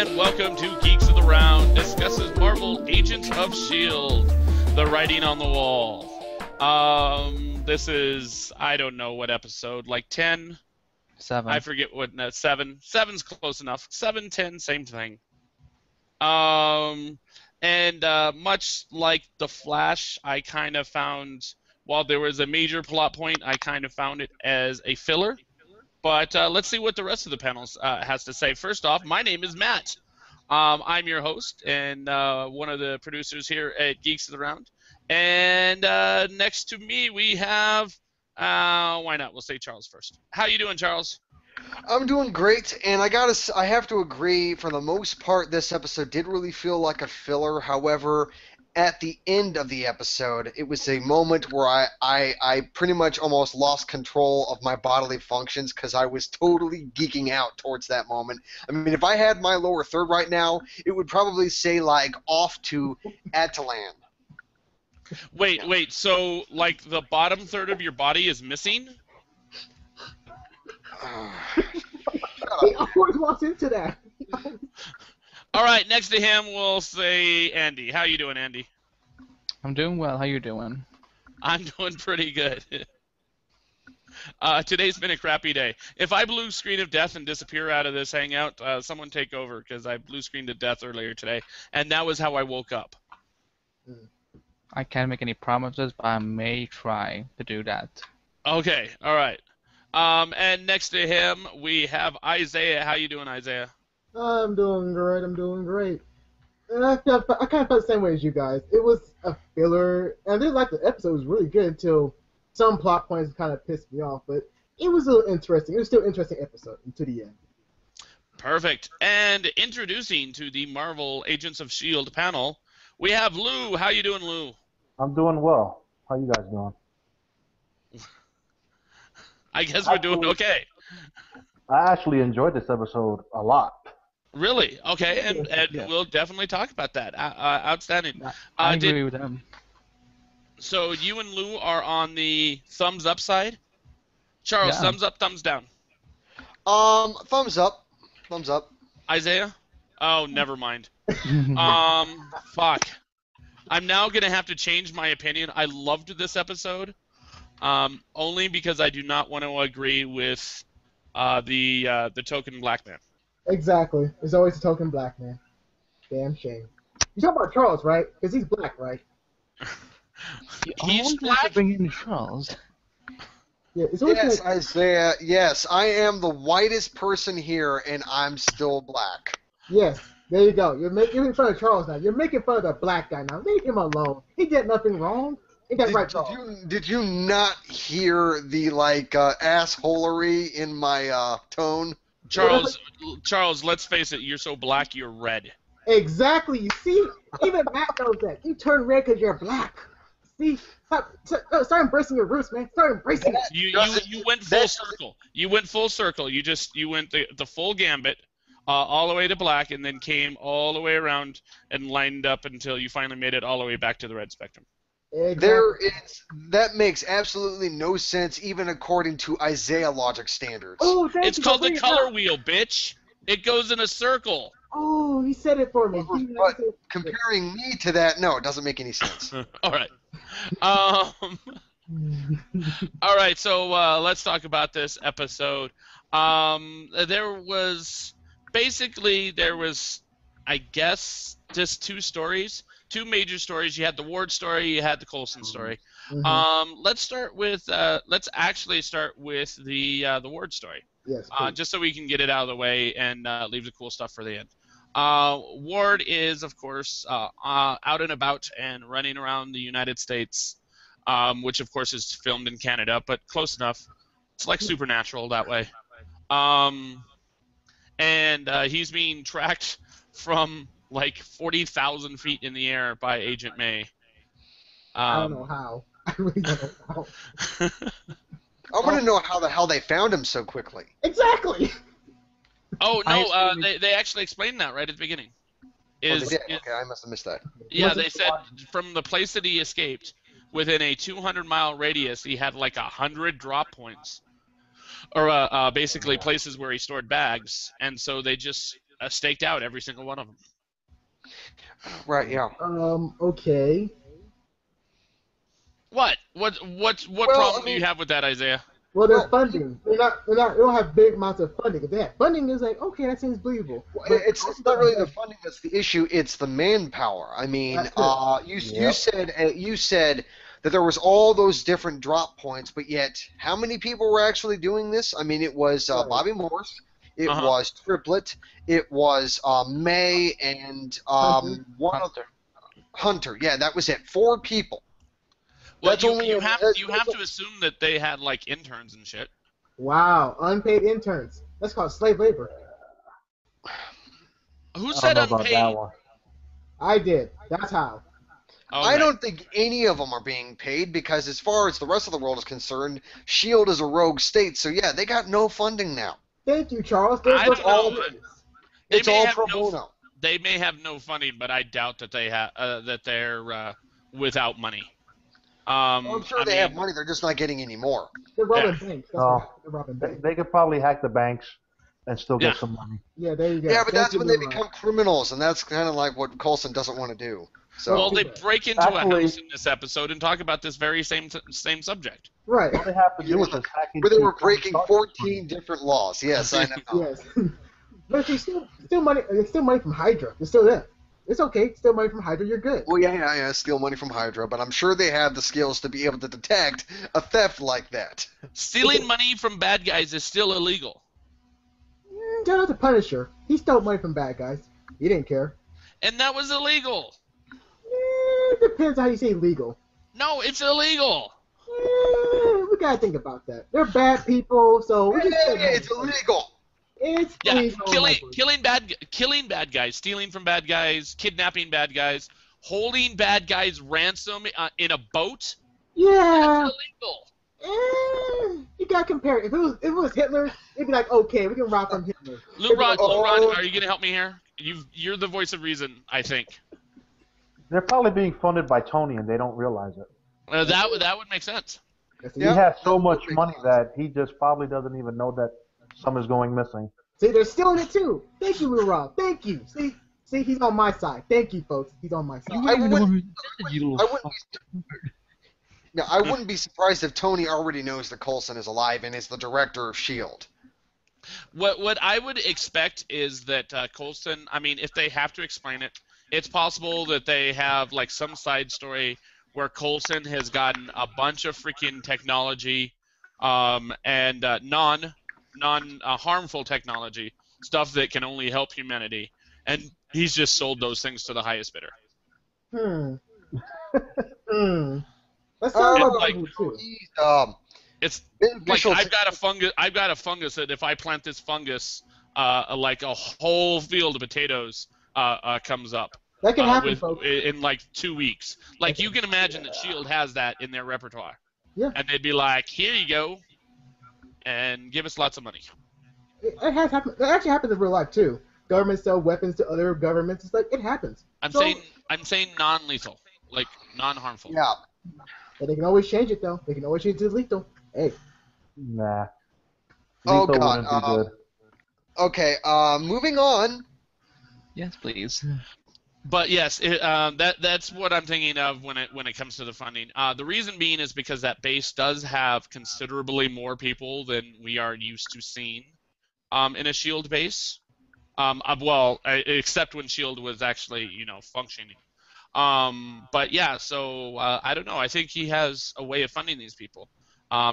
and welcome to Geeks of the Round, discusses Marvel Agents of S.H.I.E.L.D., the writing on the wall. This is, I don't know what episode, like 10? 7. I forget what, no, 7. 7's close enough. 7, 10, same thing. And much like The Flash, I kind of found, while there was a major plot point, I kind of found it as a filler. But let's see what the rest of the panel has to say. First off, my name is Matt. I'm your host and one of the producers here at Geeks of the Round. And next to me we have, why not? We'll say Charles first. How you doing, Charles? I'm doing great, and I have to agree, for the most part, this episode did really feel like a filler. However, at the end of the episode, it was a moment where I pretty much almost lost control of my bodily functions because I was totally geeking out towards that moment. I mean, if I had my lower third right now, it would probably say, like, off to Atalan. Wait, so, like, the bottom third of your body is missing? He always walks into that. All right, next to him we'll say Andy. How you doing, Andy? I'm doing well. How you doing? I'm doing pretty good. Today's been a crappy day. If I blue screen of death and disappear out of this hangout, someone take over, because I blue screened to death earlier today, and that was how I woke up. I can't make any promises, but I may try to do that. Okay, all right. And next to him we have Isaiah. How you doing, Isaiah? I'm doing great. And I kind of felt the same way as you guys. It was a filler, and I did like the episode. It was really good until some plot points kind of pissed me off, but it was a little interesting. It was still an interesting episode until the end. Perfect. And introducing to the Marvel Agents of S.H.I.E.L.D. panel, we have Lou. How you doing, Lou? I'm doing well. How you guys doing? I guess we're doing okay. I actually enjoyed this episode a lot. Really? Okay, and Yeah. we'll definitely talk about that. Outstanding. I agree with them. So you and Lou are on the thumbs up side? Charles, Yeah. thumbs up, thumbs down? Thumbs up. Thumbs up. Isaiah? Oh, never mind. Fuck. I'm now going to have to change my opinion. I loved this episode, only because I do not want to agree with the token black man. Exactly. There's always a token black man. Damn shame. You talking about Charles, right? Because he's black, right? He's black? Bring in Charles. Yeah. It's always Yes, like, Isaiah. Yes, I am the whitest person here, and I'm still black. yes. There you go. You're making fun of Charles now. You're making fun of the black guy now. Leave him alone. He did nothing wrong. He got right, Charles. Did you not hear the assholery in my tone? Charles, let's face it, you're so black, you're red. Exactly. You see, even Matt knows that. You turn red because you're black. See, start embracing your roots, man. Start embracing it. You went full circle. You went full circle. You went the full gambit, all the way to black, and then came all the way around and lined up until you finally made it all the way back to the red spectrum. Exactly. That makes absolutely no sense, even according to Isaiah logic standards. Oh, thank It's you called for the bringing it color up. wheel, bitch. It goes in a circle. Oh, he said it for me. But comparing me to that, no, it doesn't make any sense. All right. All right, so let's talk about this episode. There was, I guess, just two major stories. You had the Ward story, you had the Coulson story. Mhm. Let's actually start with the Ward story. Yes. Please. Just so we can get it out of the way and leave the cool stuff for the end. Ward is, of course, out and about and running around the United States, which, of course, is filmed in Canada, but close enough. It's like Supernatural that way. And he's being tracked from, like, 40,000 feet in the air by Agent May. I don't know how. I really don't know how. I want to know how the hell they found him so quickly. Exactly. Oh, no, they actually explained that right at the beginning. Okay, I must have missed that. Yeah, they said from the place that he escaped, within a 200-mile radius, he had like 100 drop points, or basically places where he stored bags, and so they just staked out every single one of them. Right, yeah. Okay. What problem do you have with that, Isaiah? Well, there's Well, funding. They don't have big amounts of funding. If they have funding, it's like, okay, that seems believable. But it's not really the funding that's the issue. It's the manpower. I mean, That's it. you said that there was all those different drop points, but yet how many people were actually doing this? I mean, it was Right. Bobby Morse, it Uh-huh. was Triplet, it was May, and Hunter. one other Hunter. Yeah, that was it. 4 people. Well, That's only you a- have that's- you have to assume that they had like interns and shit. Wow, unpaid interns. That's called slave labor. Who I said don't know about unpaid? that one. I did. That's how. I Okay. don't think any of them are being paid because, as far as the rest of the world is concerned, Shield is a rogue state. So yeah, they got no funding now. Thank you, Charles. I don't all- know. It's They may all have pro no- bono. They may have no funding, but I doubt that they have that they're without money. I'm sure I they mean, have money. They're just not getting any more. They're robbing Yeah. banks. That's Oh. why they're robbing banks. They could probably hack the banks and still get Yeah. some money. Yeah, there you go. Yeah, but Thank that's you, when they Leroy. become criminals, and that's kind of like what Coulson doesn't want to do. So well, they break into Actually- a house in this episode and talk about this very same subject. Right. All they have to do is just hack into where they were Tony breaking Stark's 14 different laws. Yes, I know. Yes. But it's still money. It's still money from Hydra. It's still there. It's okay. It's still money from Hydra. You're good. Well, yeah, steal money from Hydra, but I'm sure they have the skills to be able to detect a theft like that. Stealing money from bad guys is still illegal. Shout out to Punisher. He stole money from bad guys. He didn't care. And that was illegal. It depends how you say legal. No, it's illegal. We gotta think about that. They're bad people, so we Hey, just it's illegal. It's Yeah, legal. killing bad guys, stealing from bad guys, kidnapping bad guys, holding bad guys ransom in a boat. Yeah. That's illegal. You gotta compare it. If it was Hitler, it'd be like, okay, we can rob from Hitler. Lou Ron, Oh. are you gonna help me here? You're the voice of reason, I think. They're probably being funded by Tony and they don't realize it. That would make sense. That's Yeah. He has so much makes money sense. that he just probably doesn't even know that some is going missing. See, they're stealing it too. Thank you, Lou Rob. Thank you. See, he's on my side. Thank you, folks. He's on my side. I wouldn't be surprised if Tony already knows that Coulson is alive and is the director of S.H.I.E.L.D. What I would expect is that Coulson, I mean, if they have to explain it, it's possible that they have like some side story where Coulson has gotten a bunch of freaking technology and non harmful technology, stuff that can only help humanity, and he's just sold those things to the highest bidder. That sounds It's like like- too. He's, It's beneficial like to- I've got a fungus that if I plant this fungus, like a whole field of potatoes comes up That can happen, folks. in like 2 weeks. Like you can imagine that Shield has that in their repertoire. Yeah. And they'd be like, "Here you go, and give us lots of money." It has happened. It actually happens in real life too. Governments sell weapons to other governments. It's like it happens. I'm So- saying non-lethal, like non-harmful. Yeah. But they can always change it though. They can always change it to lethal. Hey. Nah. Oh, Lethal God, wouldn't be good. Okay, moving on. Yes, please. But yes, that's what I'm thinking of when it comes to the funding. The reason being is because that base does have considerably more people than we are used to seeing in a Shield base. Except when Shield was actually functioning. But yeah, so I don't know. I think he has a way of funding these people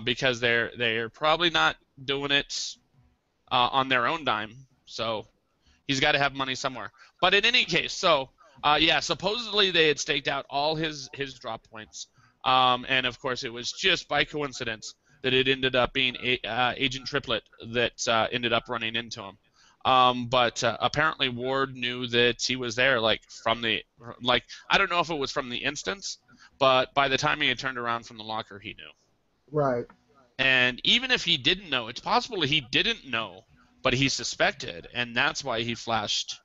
because they're probably not doing it on their own dime. So he's got to have money somewhere. But in any case, so supposedly they had staked out all his drop points, and of course it was just by coincidence that it ended up being Agent Triplet that ended up running into him. But apparently Ward knew that he was there, I don't know if it was from the instance, but by the time he had turned around from the locker, he knew. Right. And even if he didn't know, it's possible he didn't know, but he suspected, and that's why he flashed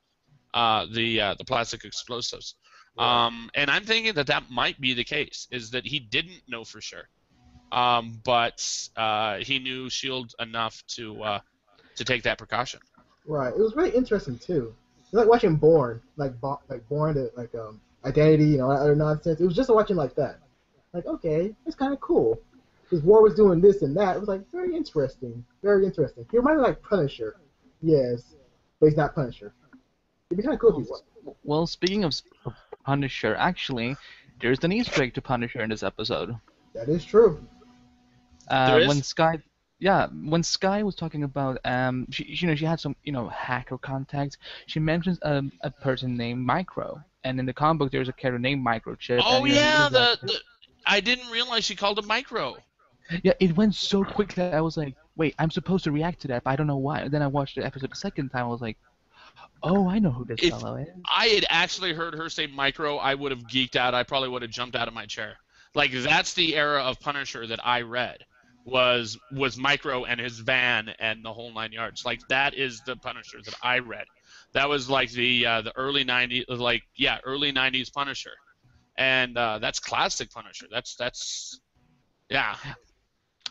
the plastic explosives. And I'm thinking that might be the case, is that he didn't know for sure, but he knew S.H.I.E.L.D. enough to take that precaution. Right. It was really interesting too. It's like watching Born, like Born, Identity, other nonsense. It was just watching like that. Like, okay, it's kind of cool. Because War was doing this and that. It was like very interesting. Very interesting. He reminded me like Punisher. Yes, but he's not Punisher. It'd be kind of cool if he was. Well, speaking of Punisher, actually, there's an Easter egg to Punisher in this episode. That is true. There is? When Sky was talking about she had some hacker contacts. She mentions a person named Micro, and in the comic book there's a character named Microchip. Oh and, yeah, I didn't realize she called him Micro. yeah, it went so quickly. I was like, wait, I'm supposed to react to that, but I don't know why. And then I watched the episode the second time. I was like, oh, I know who this If fellow is. I had actually heard her say Micro, I would have geeked out. I probably would have jumped out of my chair. Like that's the era of Punisher that I read. Was Micro and his van and the whole 9 yards. Like that is the Punisher that I read. That was like the early 90s, early 90s Punisher, and that's classic Punisher. That's yeah.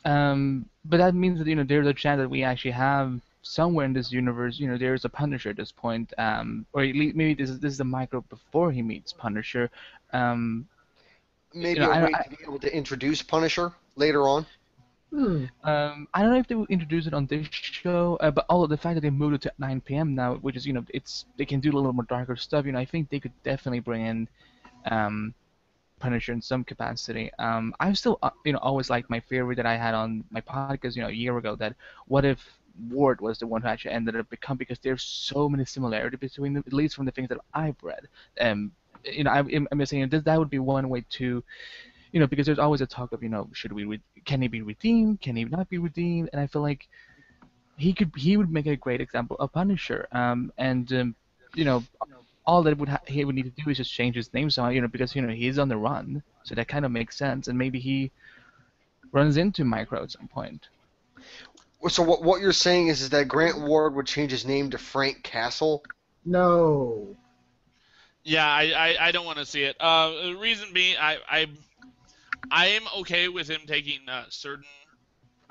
But that means that there's a chance that we actually have somewhere in this universe, there's a Punisher at this point, or at least maybe this is the Micro before he meets Punisher. Maybe a way to be able to introduce Punisher later on. I don't know if they will introduce it on this show, but the fact that they moved it to 9 p.m. now, which is they can do a little more darker stuff. I think they could definitely bring in Punisher in some capacity. I've still always liked my theory that I had on my podcast a year ago, that what if Ward was the one who actually ended up becoming, because there's so many similarities between them, at least from the things that I've read. I'm just saying that would be one way to. Because there's always a talk of, can he be redeemed? Can he not be redeemed? And I feel like he would make a great example of Punisher. All that he would need to do is just change his name somehow, because he's on the run, so that kind of makes sense. And maybe he runs into Micro at some point. So what you're saying is that Grant Ward would change his name to Frank Castle? No. Yeah, I don't want to see it. The reason being, I am okay with him taking certain,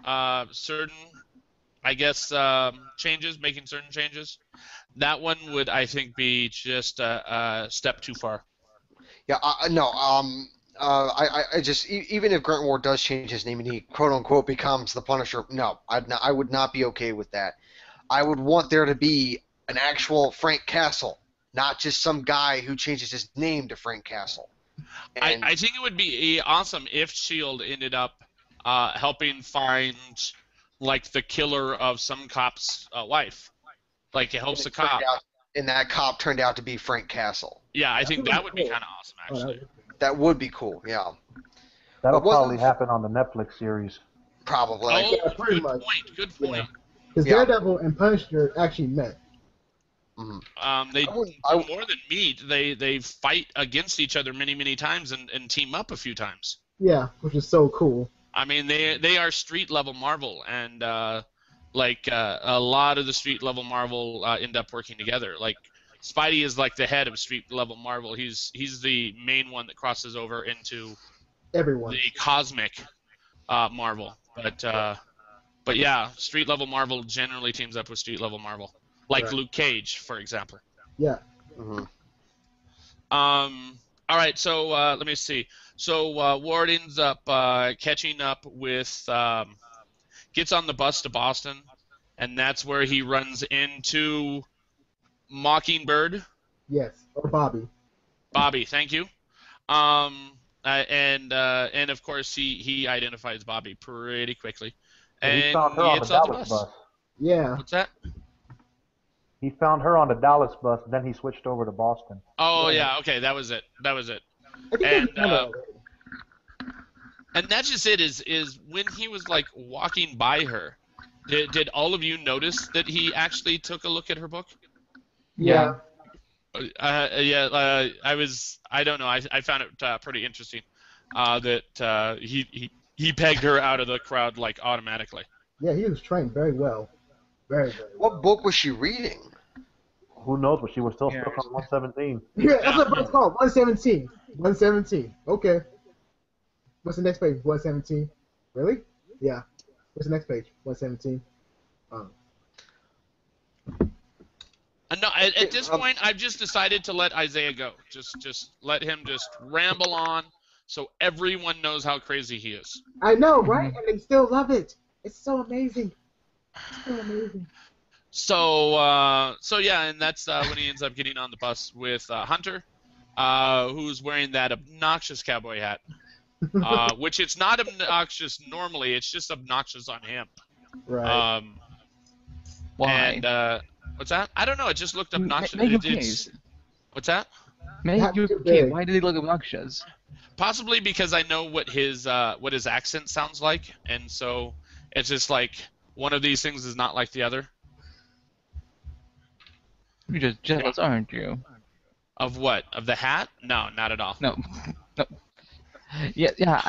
I guess, changes, making certain changes. That one would, I think, be just a step too far. Yeah, no. I just even if Grant Ward does change his name and he quote unquote becomes the Punisher, no, I would not be okay with that. I would want there to be an actual Frank Castle, not just some guy who changes his name to Frank Castle. And I think it would be awesome if S.H.I.E.L.D. ended up helping find, like, the killer of some cop's wife. Like, it helps the cop. And that cop turned out to be Frank Castle. Yeah, I think that would be kind of awesome, actually. That would be cool, yeah. That'll probably happen on the Netflix series. Probably. Oh, Yeah, pretty much. Good point. Because Daredevil and Punisher actually met. Mm-hmm. They do more than meet. They fight against each other many times and team up a few times. Yeah, which is so cool. I mean, they are street level Marvel, and a lot of the street level Marvel end up working together. Like Spidey is like the head of street level Marvel. He's the main one that crosses over into Everyone. the cosmic Marvel. But yeah, street level Marvel generally teams up with street level Marvel. Like Luke Cage, for example. Yeah. Mm-hmm. All right, so let me see. So Ward ends up catching up with, gets on the bus to Boston, and that's where he runs into Mockingbird. Yes, or Bobby. Bobby, thank you. And of course he identifies Bobby pretty quickly. And he found her on the Dallas bus. Yeah. What's that? He found her on the Dallas bus, then he switched over to Boston. Oh yeah, okay, that was it. And that's just it. Is when he was like walking by her, did all of you notice that he actually took a look at her book? Yeah. I don't know. I found it pretty interesting that he pegged her out of the crowd like automatically. Yeah, he was trained very well. Very well. What book was she reading? Who knows, but she was still stuck on 117. Yeah, that's what it's called. 117. 117. Okay. What's the next page? 117. Really? Yeah. What's the next page? 117. No, at this Um, point, I've just decided to let Isaiah go. Just let him just ramble on, so everyone knows how crazy he is. I know, right? Mhm. And they still love it. It's so amazing. It's so amazing. So yeah, and that's when he ends up getting on the bus with Hunter, who's wearing that obnoxious cowboy hat, which it's not obnoxious normally. It's just obnoxious on him. Right. Um, Why? and what's that? I don't know. It just looked obnoxious. Make your It's case. what's that? Make Not your too case. big. Why did he look obnoxious? Possibly because I know what his accent sounds like, and so it's just like one of these things is not like the other. You're just jealous, aren't you? Of what? Of the hat? No, not at all. No. No. Yeah, yeah.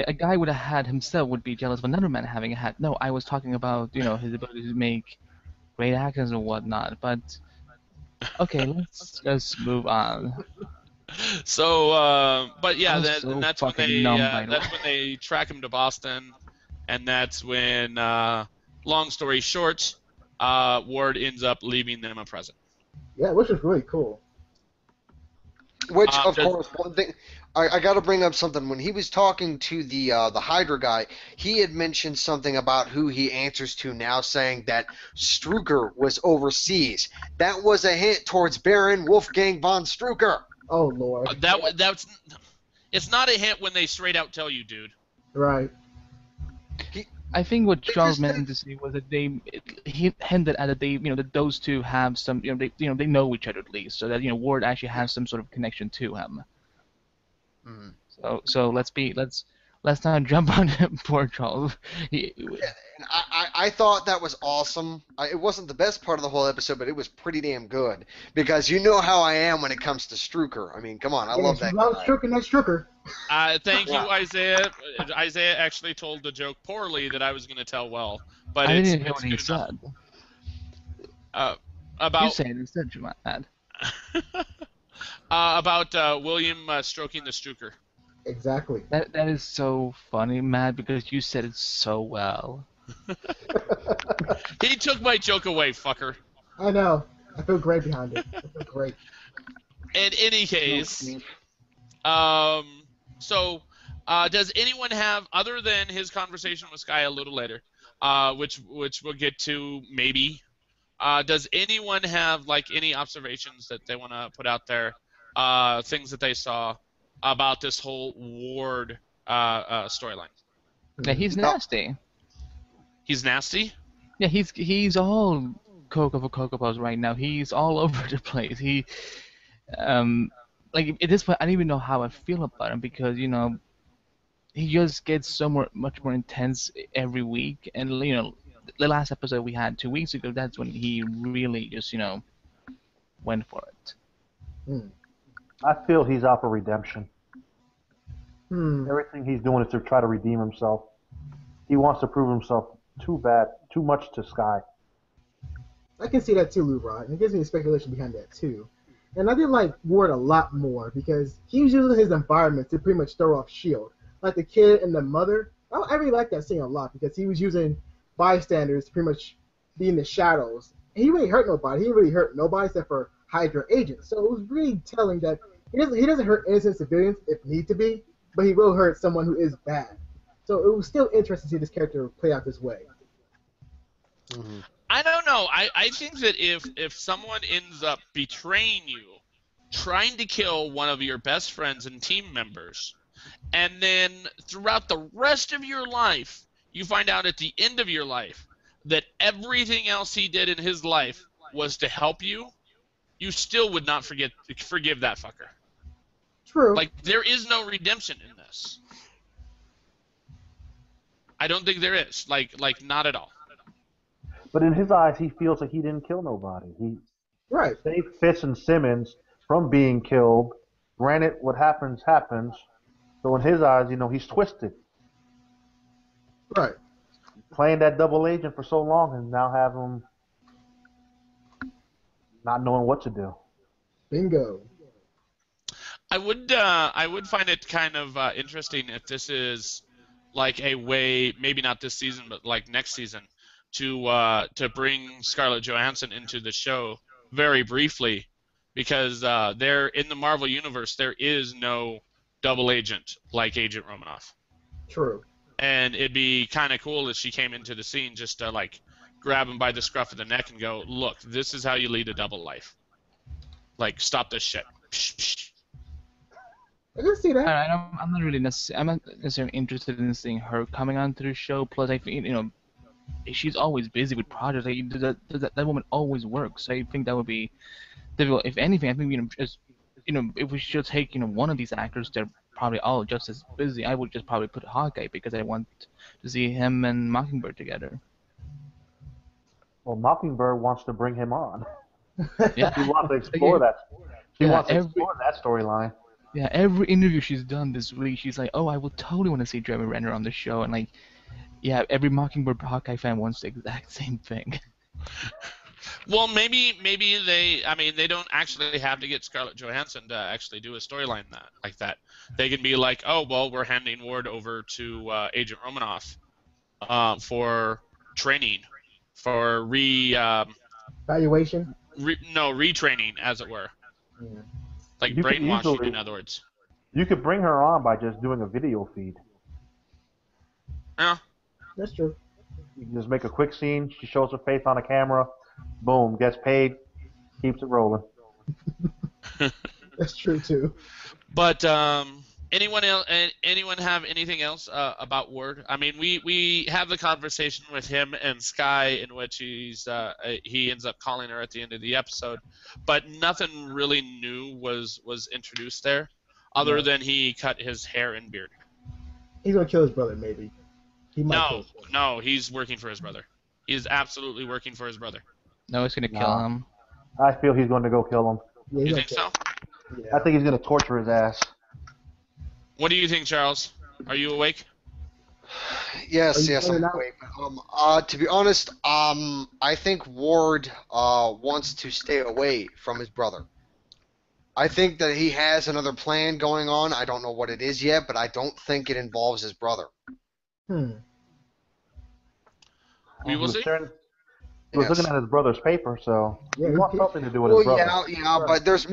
A guy with a hat himself would be jealous of another man having a hat. No, I was talking about, his ability to make great accents and whatnot. But okay, let's move on. So, but I yeah, was and so that's when fucking numb, by the way. they track him to Boston, and that's when, long story short, Ward ends up leaving them a present. Yeah, which was really cool. Which, of Does, course, one thing I got to bring up something. When he was talking to the Hydra guy, he had mentioned something about who he answers to now, saying that Strucker was overseas. That was a hint towards Baron Wolfgang von Strucker. Oh Lord. that's it's not a hint when they straight out tell you, dude. Right. I think what They Charles just meant to say was that he hinted at that that those two have some, they know each other at least, so that Ward actually has some sort of connection to him. Mhm. So let's not jump on poor Charles. And I thought that was awesome. It wasn't the best part of the whole episode, but it was pretty damn good. Because you know how I am when it comes to Strucker. I mean, come on, I Yeah, love she that loves guy. Strucker. That Strucker. Thank you, Yeah. Isaiah. Isaiah actually told the joke poorly that I was going to tell well, but I it's didn't hear what he good enough. said. You About say it instead, Jumad. William stroking the Strucker. Exactly. That is so funny, Matt, because you said it so well. He took my joke away, fucker. I know. I feel great behind it. I feel great. In any case, so does anyone have, other than his conversation with Sky a little later, which we'll get to maybe, does anyone have like any observations that they want to put out there, things that they saw about this whole Ward storyline? Yeah, he's No. nasty. He's nasty. Yeah, he's all Cocoa for Cocoa Puffs right now. He's all over the place. Like at this point, I don't even know how I feel about him because he just gets much more intense every week. And the last episode we had 2 weeks ago, that's when he really just went for it. I feel he's out for redemption. Hmm. Everything he's doing is to try to redeem himself. He wants to prove himself too much to Sky. I can see that too, Lou Rod, and it gives me speculation behind that too. And I did like Ward a lot more because he was using his environment to pretty much throw off S.H.I.E.L.D. Like the kid and the mother. I really like that scene a lot because he was using bystanders to pretty much be in the shadows. And he really hurt nobody. He didn't really hurt nobody except for Hydra agents. So it was really telling that he doesn't hurt innocent civilians if need to be, but he will hurt someone who is bad. So it was still interesting to see this character play out this way. Mhm. I don't know. I think that if someone ends up betraying you, trying to kill one of your best friends and team members, and then throughout the rest of your life, you find out at the end of your life that everything else he did in his life was to help you, you still would not forgive that fucker. True. Like, there is no redemption in this. I don't think there is. Like not at all. But in his eyes, he feels like he didn't kill nobody. He Right. saved Fitz and Simmons from being killed. Granted, what happens, happens. So in his eyes, he's twisted. Right. Playing that double agent for so long and now have him not knowing what to do. Bingo. I would find it kind of interesting if this is like a way, maybe not this season, but like next season, to bring Scarlett Johansson into the show very briefly, because there in the Marvel universe there is no double agent like Agent Romanoff, True. and it'd be kind of cool if she came into the scene just to like grab him by the scruff of the neck and go, "Look, this is how you lead a double life. Like, stop this shit." Psh, psh. I can see that. I'm not really necessarily. I'm not necessarily interested in seeing her coming onto the show. Plus, I think she's always busy with projects. Like, that woman always works. So I think that would be difficult. If anything, I think just if we should take one of these actors, they're probably all just as busy. I would just probably put Hawkeye because I want to see him and Mockingbird together. Well, Mockingbird wants to bring him on. Yeah, She wants to explore that. She Yeah, wants to explore that storyline. yeah. Every interview she's done this week, she's like, "Oh, I would totally want to see Jeremy Renner on the show," and like, yeah, every Mockingbird Hawkeye fan wants the exact same thing. Well, maybe they don't actually have to get Scarlett Johansson to actually do a storyline like that. They can be like, "Oh, well, we're handing Ward over to Agent Romanoff for training, for Valuation. retraining, as it were, Yeah. like You could brainwashing, easily, in other words." you could bring her on by just doing a video feed. Yeah. That's true. You can just make a quick scene. She shows her face on a camera. Boom, gets paid, keeps it rolling. That's true too. But anyone have anything else about Ward? I mean, we have the conversation with him and Sky in which he ends up calling her at the end of the episode, but nothing really new was introduced there, other than he cut his hair and beard. He's gonna kill his brother, maybe. He might kill his brother. No, he's working for his brother. He is absolutely working for his brother. No, it's gonna kill him. I feel he's going to go kill him. Yeah, You he's think gonna so? kill him. Yeah. I think he's going to torture his ass. What do you think, Charles? Are you awake? Yes, Are you I'm out? awake. To be honest, I think Ward wants to stay away from his brother. I think that he has another plan going on. I don't know what it is yet, but I don't think it involves his brother. We will see. He was Yes. looking at his brother's paper, so Yeah, he wants something to do with Well, his brother. yeah, but there's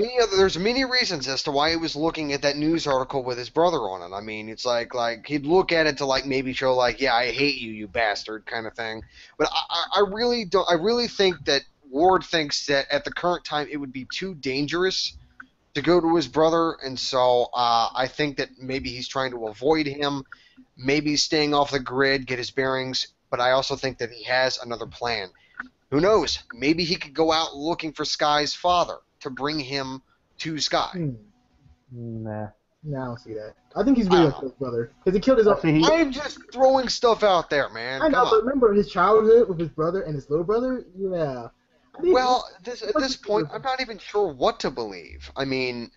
many reasons as to why he was looking at that news article with his brother on it. I mean, it's like he'd look at it to like maybe show like, yeah, I hate you, you bastard, kind of thing. But I really don't. I really think that Ward thinks that at the current time it would be too dangerous to go to his brother, and so I think that maybe he's trying to avoid him, maybe staying off the grid, get his bearings. But I also think that he has another plan. Who knows? Maybe he could go out looking for Sky's father to bring him to Sky. Nah. No, I don't see that. I think he's really gonna kill his brother because he killed his own. I'm just throwing stuff out there, man. I know, Come but on. remember his childhood with his brother and his little brother? Yeah. I think Well, at this point, I'm not even sure what to believe. I mean,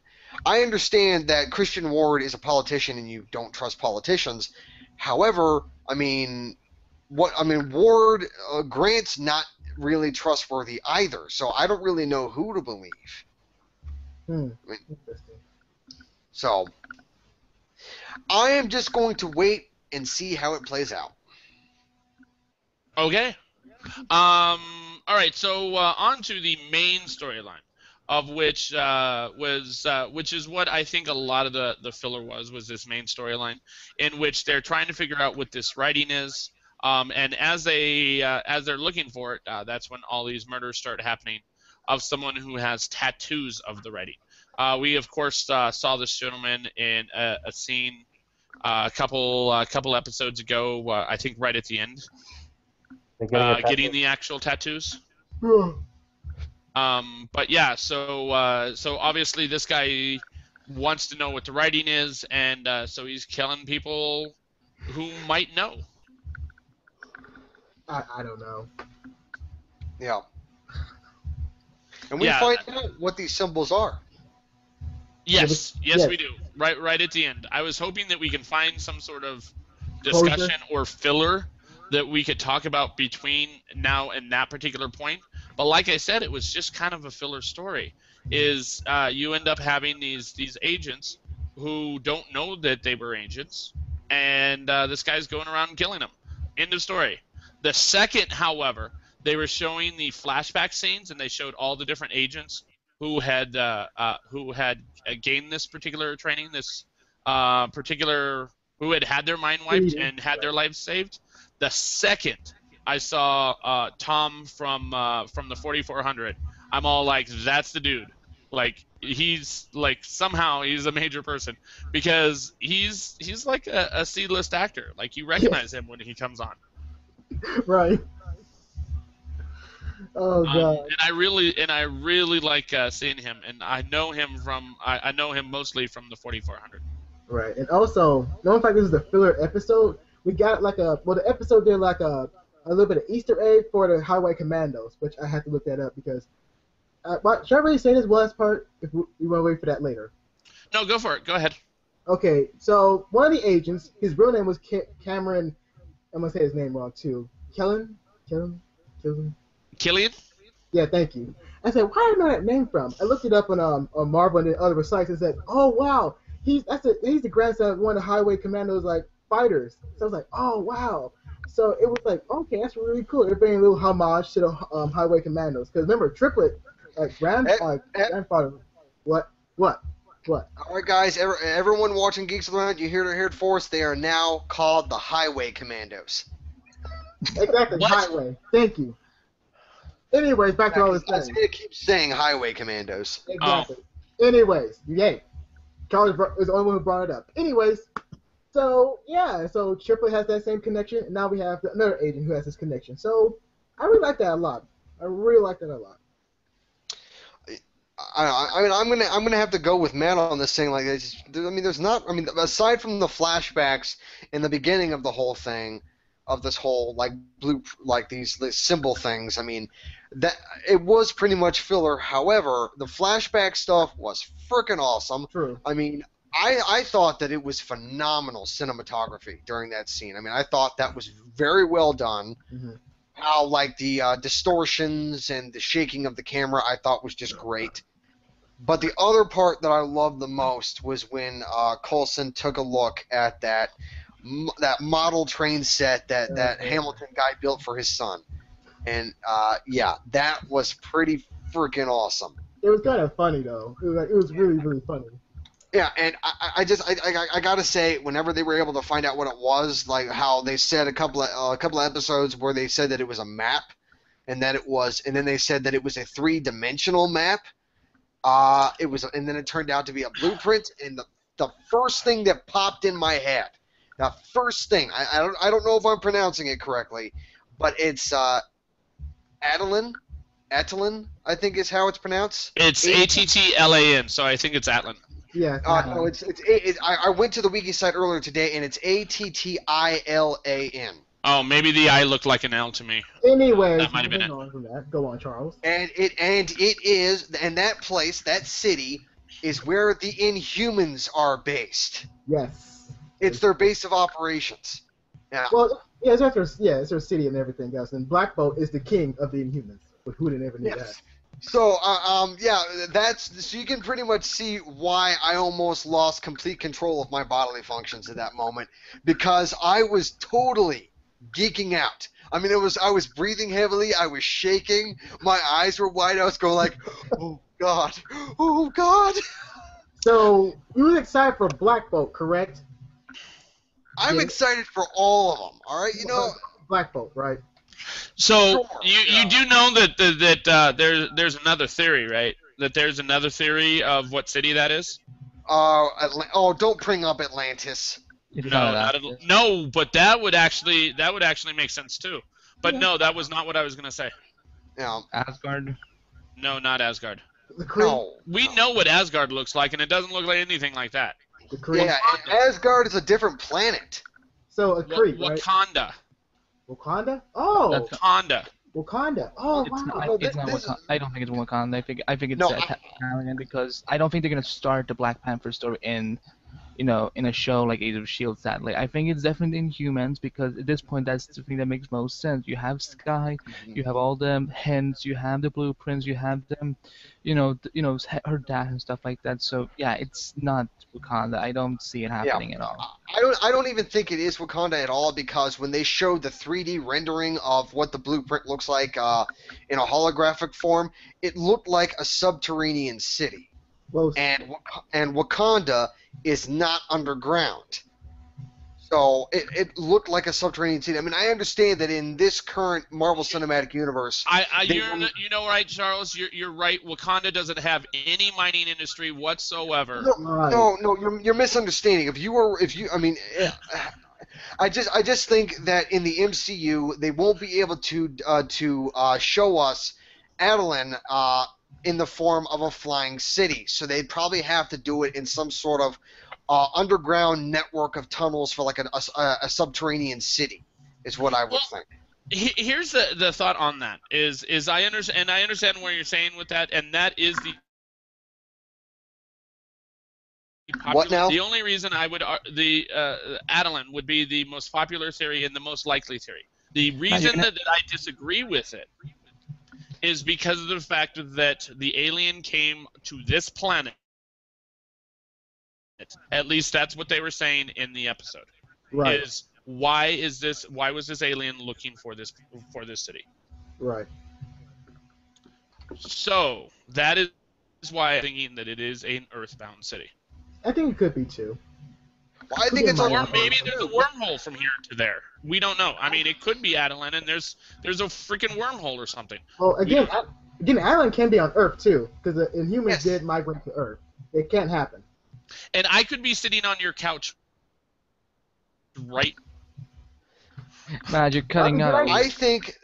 I understand that Christian Ward is a politician and you don't trust politicians. However, Ward Grant's not really trustworthy either, so I don't really know who to believe. Interesting. So, I am just going to wait and see how it plays out. Okay. All right. So on to the main storyline, of which which is what I think a lot of the filler was this main storyline, in which they're trying to figure out what this writing is. And as they're looking for it, that's when all these murders start happening of someone who has tattoos of the writing. We of course saw this gentleman in a scene a couple episodes ago. I think right at the end, getting the actual tattoos. But yeah, so obviously this guy wants to know what the writing is, and so he's killing people who might know. I don't know. Yeah. And we Yeah. find out what these symbols are. Yes, Yes. we do. Right at the end. I was hoping that we can find some sort of discussion or filler that we could talk about between now and that particular point. But like I said, it was just kind of a filler story. Is you end up having these agents who don't know that they were agents, and this guy's going around killing them. End of story. The second, however, they were showing the flashback scenes, and they showed all the different agents who had gained this particular training, this particular who had their mind wiped and had their lives saved. The second I saw Tom from the 4400, I'm all like, that's the dude. Like he's like somehow he's a major person because he's like a C-list actor. Like you recognize him when he comes on. Right. Oh god. And I really like seeing him, and I know him mostly from the 4400. Right, and also, knowing fact this is a filler episode, we got like the episode did like a little bit of Easter egg for the Highway Commandos, which I had to look that up because. Should I really say this last part? If we want to wait for that later. No, go for it. Go ahead. Okay, so one of the agents, his real name was Cameron. I'm gonna say his name wrong too. Killian. Yeah, thank you. I said, where do I know that name from? I looked it up on Marvel and other sites and said, oh wow, he's the grandson of one of the Highway Commandos like fighters. So I was like, oh wow. So it was like, okay, that's really cool. They're paying a little homage to the Highway Commandos because remember, Triplet, grandfather. What? All right, guys, everyone watching Geeks Around, you heard it first. They are now called the Highway Commandos. Exactly, What? Highway. Thank you. Anyways, back to all this I'm thing. going to keep saying Highway Commandos. Exactly. Anyways, yay. Charlie is the only one who brought it up. Anyways, so yeah, so Triplet has that same connection, and now we have another agent who has this connection. So I really like that a lot. I really like that a lot. I mean, I'm gonna have to go with Matt on this thing. Like, there's not. I mean, aside from the flashbacks in the beginning of the whole thing, of this whole these symbol things. I mean, that it was pretty much filler. However, the flashback stuff was freaking awesome. True. I mean, I thought that it was phenomenal cinematography during that scene. I mean, I thought that was very well done. Mm-hmm. How like the distortions and the shaking of the camera, I thought was just great. But the other part that I loved the most was when Coulson took a look at that model train set that Hamilton guy built for his son, and yeah, that was pretty freaking awesome. It was kind of funny though. It was really really funny. Yeah, and I gotta say, whenever they were able to find out what it was, like how they said a couple of episodes where they said that it was a map, and then they said that it was a 3-dimensional map. And then it turned out to be a blueprint. And the first thing that popped in my head, the first thing, I don't know if I'm pronouncing it correctly, but it's Atlan, I think is how it's pronounced. It's Attlan, so I think it's Atlan. Yeah. No, I went to the wiki site earlier today, and it's Attilan. Oh, maybe the I looked like an L to me. Anyway, That might have been it. Go on, Charles. And that place, that city, is where the Inhumans are based. Yes. It's their base of operations. Yeah. Well, yeah, it's their city and everything else. And Black Bolt is the king of the Inhumans. But who didn't ever knew that? So, so you can pretty much see why I almost lost complete control of my bodily functions at that moment, because I was totally geeking out. I mean, I was breathing heavily, I was shaking, my eyes were wide, I was going like, oh god, oh god. So, you were excited for Black Bolt, correct? I'm excited for all of them, alright? You know, Black Bolt, right? So you do know that there's another theory, right? That there's another theory of what city that is. Don't bring up Atlantis. No, but that would actually make sense too. But no, that was not what I was gonna say. Yeah. Asgard. No, not Asgard. No. We know what Asgard looks like, and it doesn't look like anything like that. Yeah, Asgard is a different planet. So a Kree, right? Wakanda. Wakanda? Oh. Wakanda. Oh, wow. It's not Wakanda. I don't think it's Wakanda. I think it's Italian because I don't think they're gonna start the Black Panther story in in a show like Age of Shield. Sadly, I think it's definitely Inhumans because at this point that's the thing that makes most sense. You have Sky, you have all the hints, you have the blueprints, you have them, her dad and stuff like that. So yeah, it's not Wakanda. I don't see it Yeah. happening at all. I don't even think it is Wakanda at all because when they showed the 3D rendering of what the blueprint looks like in a holographic form, it looked like a subterranean city. Well, And Wakanda is not underground. So it looked like a subterranean city. I mean, I understand that in this current Marvel Cinematic Universe, Right, Charles. You're right. Wakanda doesn't have any mining industry whatsoever. right. no, you're misunderstanding. I mean, I just think that in the MCU they won't be able to show us Adelan in the form of a flying city. So they'd probably have to do it in some sort of underground network of tunnels for like a subterranean city, is what I would think. Here's the thought on that is I understand what you're saying with that, and that is the popular, What now? the only reason I would Adelan would be the most popular theory and the most likely theory. The reason that I disagree with it is because of the fact that the alien came to this planet. At least that's what they were saying in the episode. Right. Why was this alien looking for this city? Right. So that is why I'm thinking that it is an Earthbound city. I think it could be too. Well, I think it's Or maybe there's a wormhole from here to there. We don't know. I mean, it could be Adelan, and there's a freaking wormhole or something. Well, again, Adelan can be on Earth too, because the Inhumans did migrate to Earth. It can't happen. And I could be sitting on your couch right. Magic cutting out. I think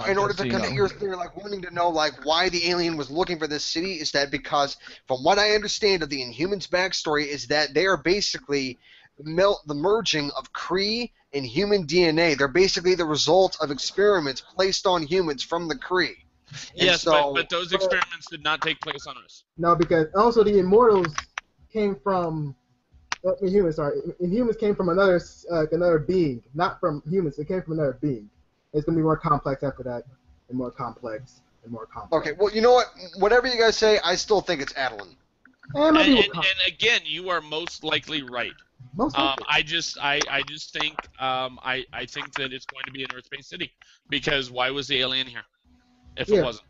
in order to connect your theory, like wanting to know like why the alien was looking for this city, is that because from what I understand of the Inhumans backstory is that they are basically the merging of Kree and human DNA. They're basically the result of experiments placed on humans from the Kree. Yes, but those experiments did not take place on us. No, because also the Immortals came from Inhumans. Sorry, Inhumans came from another being, not from humans. It came from another being. It's gonna be more complex after that, and more complex, and more complex. Okay, well, you know what? Whatever you guys say, I still think it's Adelan. And again, you are most likely right. Most likely. I just think I think that it's going to be an Earth-based city because why was the alien here if it wasn't?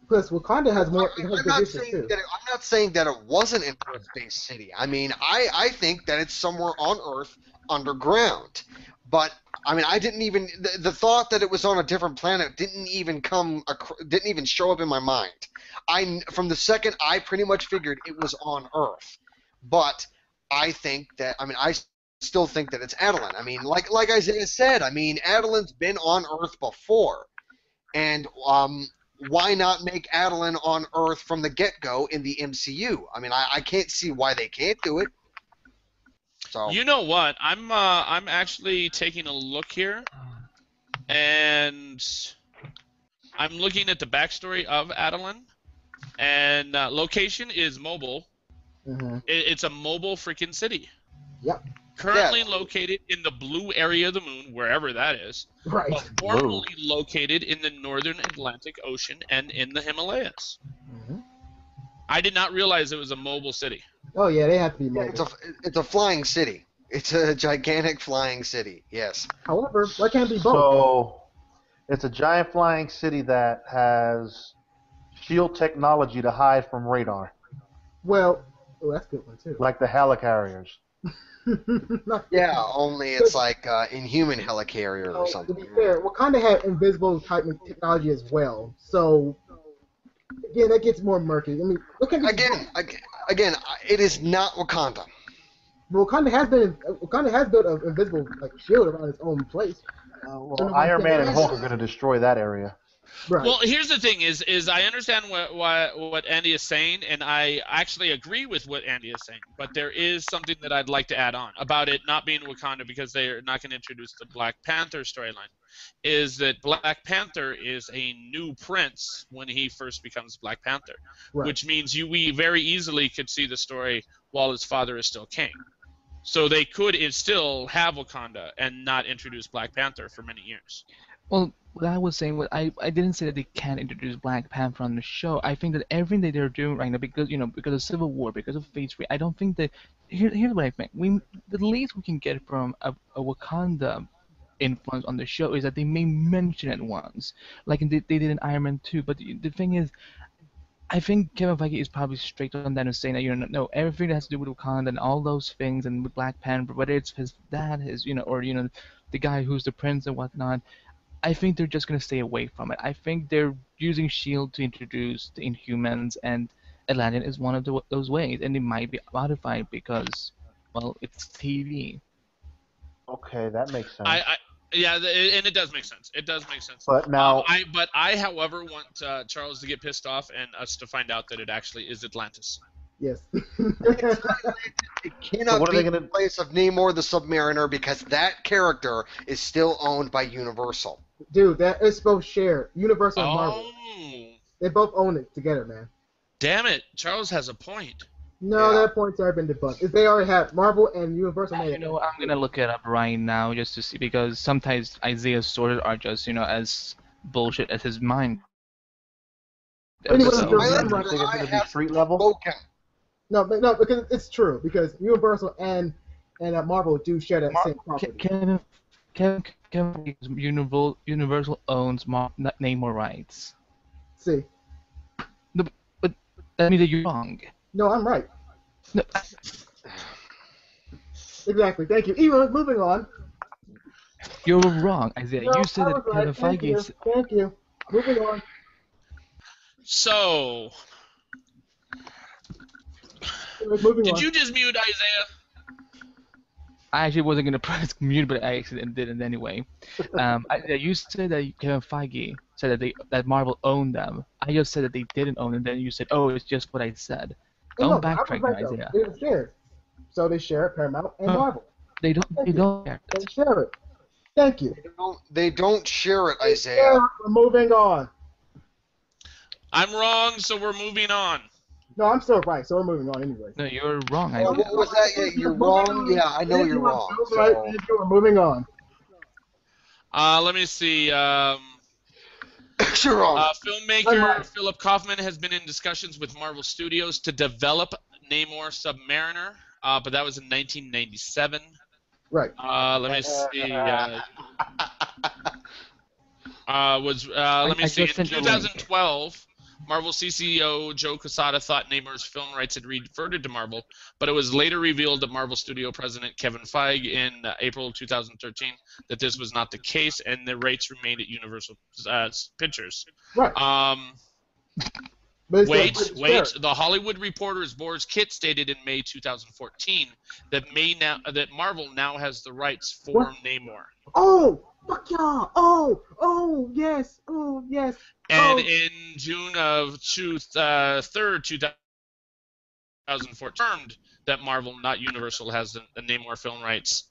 Plus, Wakanda has more. I'm not saying that it wasn't an Earth-based city. I mean, I think that it's somewhere on Earth underground. But I mean, I didn't even the thought that it was on a different planet didn't even show up in my mind. From the second I pretty much figured it was on Earth. But I still think that it's Adelan. I mean, like Isaiah said, I mean, Adelan's been on Earth before, and why not make Adelan on Earth from the get-go in the MCU? I mean, I can't see why they can't do it. So. You know what? I'm actually taking a look here, and I'm looking at the backstory of Adelan, and location is mobile. Mm-hmm. It's a mobile freaking city. Yep. Currently located in the blue area of the moon, wherever that is. Right. But formerly located in the northern Atlantic Ocean and in the Himalayas. Mm-hmm. I did not realize it was a mobile city. Oh yeah, they have to be mobile. It's a flying city. It's a gigantic flying city. Yes. However, why can't it be both? So it's a giant flying city that has shield technology to hide from radar. Well, that's a good one too. Like the helicarriers. Yeah, only it's like Inhuman helicarrier or something. To be fair, Wakanda had invisible type of technology as well. So again, that gets more murky. I mean, again, it is not Wakanda. Wakanda has built an invisible shield around its own place. Well, Iron Man and Hulk are going to destroy that area. Right. Well, here's the thing: is I understand what Andy is saying, and I actually agree with what Andy is saying. But there is something that I'd like to add on about it not being Wakanda because they are not going to introduce the Black Panther storyline. Is that Black Panther is a new prince when he first becomes Black Panther, Right. which means we very easily could see the story while his father is still king. So they could still have Wakanda and not introduce Black Panther for many years. Well, what I was saying was I didn't say that they can't introduce Black Panther on the show. I think that everything that they're doing right now, because because of Civil War, because of Phase 3, I don't think that. Here's what I think. The least we can get from a Wakanda influence on the show is that they may mention it once, like they did in Iron Man 2. But the thing is, I think Kevin Feige is probably straight on that and saying that no, everything that has to do with Wakanda and all those things and with Black Panther, whether it's his dad, or the guy who's the prince and whatnot. I think they're just gonna stay away from it. I think they're using Shield to introduce the Inhumans, and Atlantean is one of those ways, and it might be modified because, well, it's TV. Okay, that makes sense. Yeah, and it does make sense. It does make sense. But now, I, however, want Charles to get pissed off and us to find out that it actually is Atlantis. Yes. It cannot be in place of Namor the Submariner because that character is still owned by Universal. Dude, that is both shared. Universal and Marvel. They both own it together, man. Damn it, Charles has a point. No, that point's already been debunked. If they already have Marvel and Universal. I'm gonna look it up right now just to see, because sometimes Isaiah's sources are just as bullshit as his mind. Anyway, I think it's gonna be street level. Spoken. No, because it's true. Because Universal and Marvel do share that same property. Universal owns Namor rights. See. No, but that means that you're wrong. No, I'm right. No. Exactly. Thank you. Even moving on. You're wrong, Isaiah. No, you said that Kevin Feige. Thank you. Moving on. So. Did you just mute Isaiah? I actually wasn't gonna press mute, but I accidentally did it anyway. You said that Kevin Feige said that Marvel owned them. I just said that they didn't own them. Then you said, "Oh, it's just what I said." Don't backtrack, Isaiah. They share. So they share Paramount and Marvel. They don't. They don't share it. They share it. Thank you. They don't share it, Isaiah. We're moving on. I'm wrong, so we're moving on. No, I'm still right, so we're moving on anyway. No, you're wrong, Isaiah. What was that? Yeah, you're wrong? Yeah, I know you're wrong. Right, we're moving on. Let me see. You're wrong. Filmmaker Philip Kaufman has been in discussions with Marvel Studios to develop Namor Submariner, but that was in 1997. Right. Let me see. Let me see. In 2012, Marvel CCO Joe Quesada thought Namor's film rights had reverted to Marvel, but it was later revealed to Marvel Studio President Kevin Feige in April 2013 that this was not the case, and the rights remained at Universal Pictures. Right. Wait. The Hollywood Reporter's Boris Kit stated in May 2014 that Marvel now has the rights for Namor. Oh, fuck y'all! Oh, yes! Oh, yes! And in June of 3rd, 2004, confirmed that Marvel, not Universal, has the Namor film rights.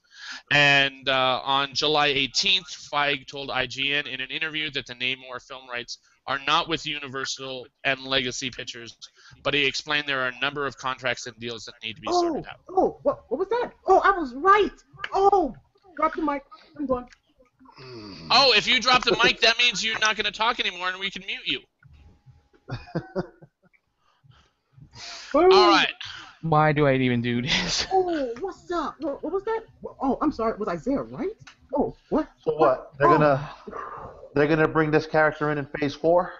And on July 18th, Feige told IGN in an interview that the Namor film rights are not with Universal and Legacy Pictures, but he explained there are a number of contracts and deals that need to be sorted out. Oh, what was that? Oh, I was right! Oh, drop the mic. I'm going. Oh, if you drop the mic, that means you're not going to talk anymore and we can mute you. All right. Why do I even do this? Oh, what's up? What was that? Oh, I'm sorry. Was Isaiah right? Oh, what? So what? They're gonna bring this character in Phase 4?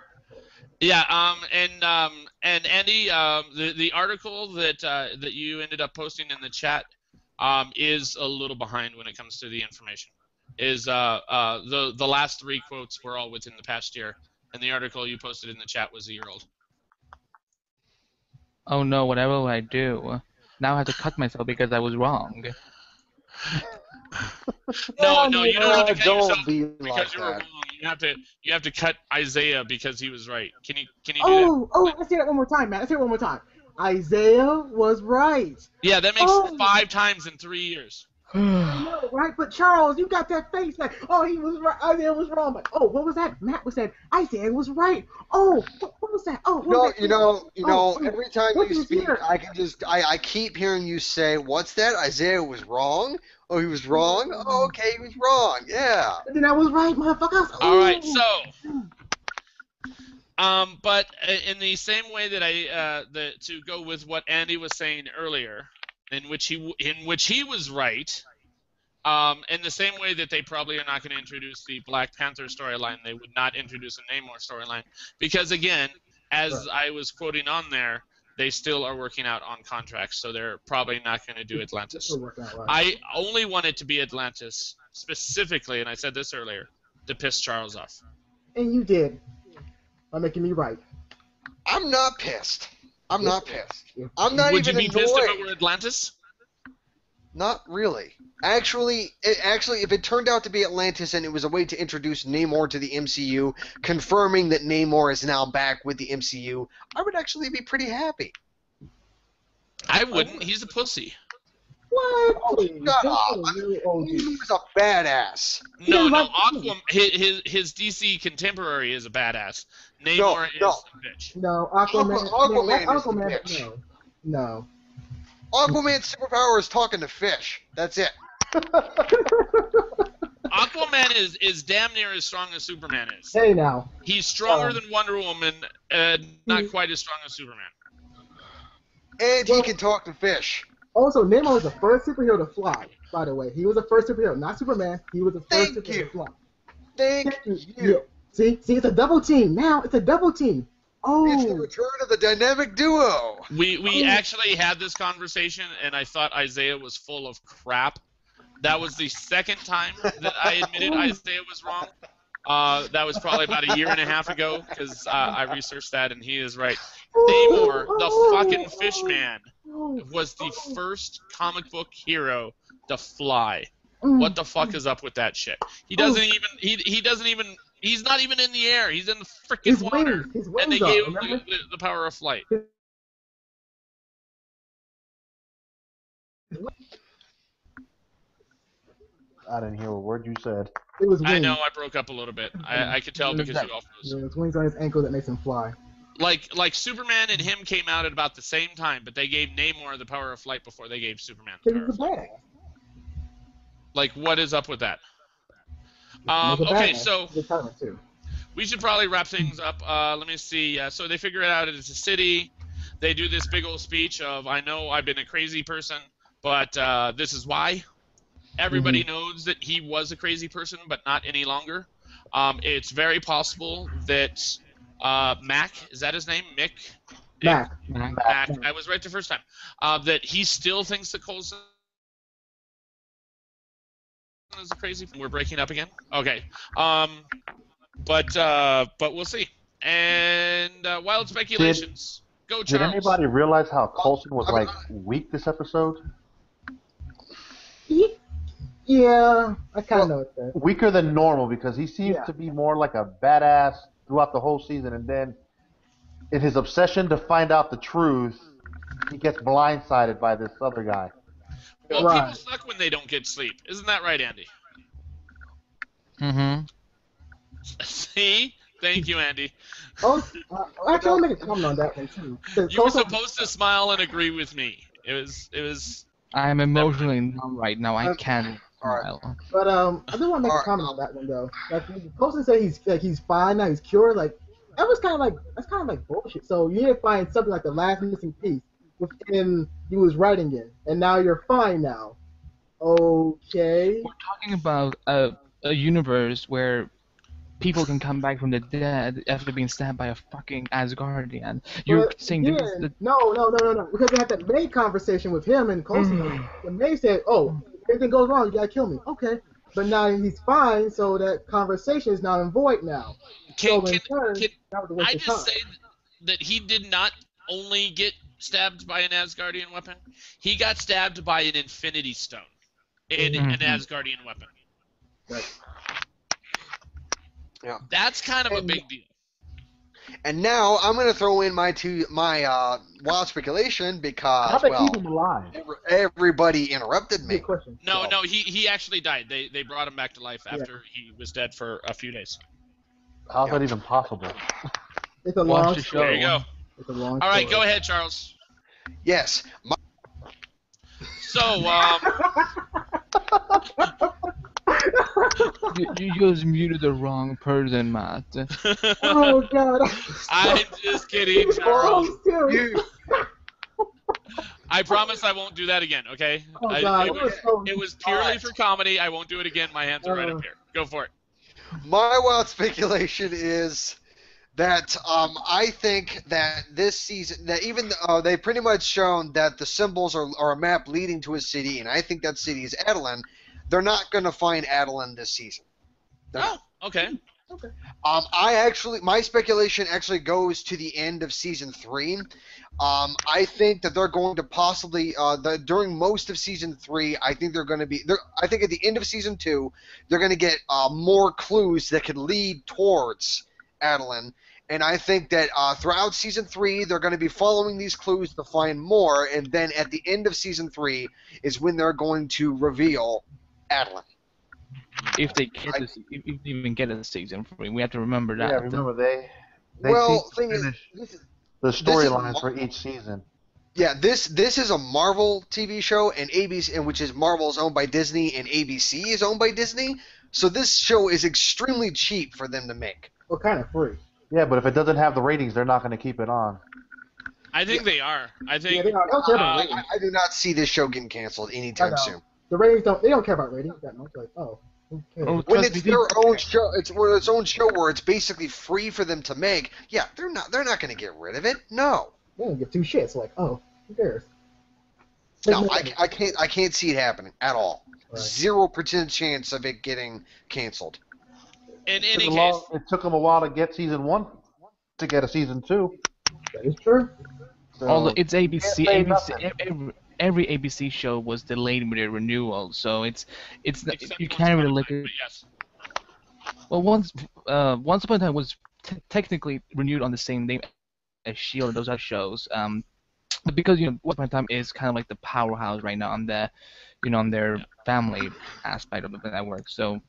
Yeah. And Andy, the article that you ended up posting in the chat is a little behind when it comes to the information. The last 3 quotes were all within the past year, and the article you posted in the chat was a year old. Oh no, whatever will I do? Now I have to cut myself because I was wrong. No, you don't have to cut yourself be because like you were that. wrong. you have to cut Isaiah because he was right. Can you do that? Let's hear that one more time, man. Let's hear it one more time. Isaiah was right. Yeah, that makes 5 times in 3 years. I know, right? But Charles, you got that face like, oh, he was right. Isaiah was wrong. But what was that? Matt was saying Isaiah was right. Oh, what was that? Oh, every time you speak, I keep hearing you say, "What's that? Isaiah was wrong. Oh, he was wrong. Oh, okay, he was wrong. Yeah." And then I was right, motherfuckers. All right, so. But in the same way that to go with what Andy was saying earlier, in which he was right, in the same way that they probably are not going to introduce the Black Panther storyline, they would not introduce a Namor storyline, because again, as I was quoting on there, they still are working out on contracts, so they're probably not going to do Atlantis. I only want it to be Atlantis specifically, and I said this earlier, to piss Charles off. And you did. By making me right. I'm not pissed. I'm not pissed. I'm not Would even you be pissed if it were Atlantis? Not really. Actually, if it turned out to be Atlantis and it was a way to introduce Namor to the MCU, confirming that Namor is now back with the MCU, I would actually be pretty happy. I wouldn't. He's a pussy. What? Oh, shut up. He was a badass. No, Aquaman, his DC contemporary is a badass. Namor is a bitch. No, Aquaman is the bitch. No. Aquaman's superpower is talking to fish. That's it. Aquaman is damn near as strong as Superman is. Hey now. He's stronger than Wonder Woman, not quite as strong as Superman. And he can talk to fish. Also, Namor was the first superhero to fly, by the way. He was the first superhero, not Superman. He was the first superhero to fly. Thank you. See, it's a double team. Now it's a double team. Oh. It's the return of the dynamic duo. We actually had this conversation, and I thought Isaiah was full of crap. That was the second time that I admitted Isaiah was wrong. That was probably about a year and a half ago, because I researched that, and he is right. Namor, the fucking fish man, was the first comic book hero to fly. What the fuck is up with that shit? He doesn't even, he's not even in the air. He's in the freaking water. And they gave him the power of flight. I didn't hear a word you said. It was wings. I know, I broke up a little bit. I could tell because you all froze. Yeah, it's wings on his ankle that makes him fly. Like Superman and him came out at about the same time, but they gave Namor the power of flight before they gave Superman the power of flight. Like, what is up with that? Okay, so we should probably wrap things up. Let me see. So they figure it out. It's a city. They do this big old speech of, I know I've been a crazy person, but this is why. Everybody knows that he was a crazy person, but not any longer. It's very possible that Mac, is that his name? Mac. I was right the first time. That he still thinks that Coulson is a crazy. We're breaking up again. Okay. But we'll see. And wild speculations. Go, Charles. Did anybody realize how Coulson was like weak this episode? Yeah, I kind of noticed that. Weaker than normal because he seems to be more like a badass throughout the whole season, and then in his obsession to find out the truth, he gets blindsided by this other guy. Well, people suck when they don't get sleep. Isn't that right, Andy? Mm-hmm. See? Thank you, Andy. Actually, I'll make a comment on that one, too. You were supposed to smile and agree with me. It was. I'm emotionally numb right now. I can't smile. But I do want to make a comment on that one, though. Like, Coulson said he's fine now, he's cured. Like, that's kind of like bullshit. So you need to find something like the last missing piece within you was writing in, and now you're fine now. Okay. We're talking about a universe where people can come back from the dead after being stabbed by a fucking Asgardian. You're saying this is the... No. Because they had that May conversation with him and Coulson. And May said, "Oh, if anything goes wrong, you gotta kill me." Okay. But now he's fine, so that conversation is now in void now. Can I just say that he did not only get stabbed by an Asgardian weapon? He got stabbed by an Infinity Stone. An Asgardian weapon. Right. Yeah. That's kind of a big deal. And now I'm going to throw in my wild speculation How because, they well, keep him alive? everybody interrupted me. Good question. No, So- no, he actually died. They brought him back to life after he was dead for a few days. How's that even possible? It's a Watch long the story. There you go. It's a long All right, story. go ahead, Charles. Yes. So, You just muted the wrong person, Matt. Oh God. I'm just kidding, Charles. Oh, You, I promise I won't do that again, okay? Oh God. It was purely for comedy. I won't do it again. My hands are right up here. Go for it. my wild speculation is that I think that this season, that even they pretty much shown that the symbols are a map leading to a city, and I think that city is Adeline. They're not going to find Adeline this season. Oh, okay. My speculation actually goes to the end of season 3. I think that they're going to possibly during most of season 3. I think they're going to be. I think at the end of season 2, they're going to get more clues that could lead towards Adeline. And I think that throughout season 3, they're going to be following these clues to find more. And then at the end of season 3 is when they're going to reveal Adeline. If they even get a season 3, we have to remember that. Yeah, remember they Well, seem to thing is, finish the storylines for each season. yeah, this is a Marvel TV show, and ABC, and which is Marvel is owned by Disney, and ABC is owned by Disney. So this show is extremely cheap for them to make. Well, kind of free. Yeah, but if it doesn't have the ratings, they're not going to keep it on. I think they are. I think. Yeah, they don't care about ratings. I do not see this show getting canceled anytime soon. The ratings they don't care about ratings that much. Like, oh, who cares? Oh, When trust it's me, their own show, it's its own show where it's basically free for them to make. Yeah, they're not going to get rid of it. No, They don't give two shits. Like, oh, who cares? no, I can't see it happening at all. Right. 0% chance of it getting canceled. In any case, It took them a while to get season 1 to get a season 2. That is true. So Although it's ABC, can't say every ABC show was delayed with their renewal, so it's except you Once can't Upon really a look Time, at. but yes. Well, once Upon a Time was technically renewed on the same name as Shield and those other shows. But because Once Upon a Time is kind of like the powerhouse right now on the, on their family aspect of the network, so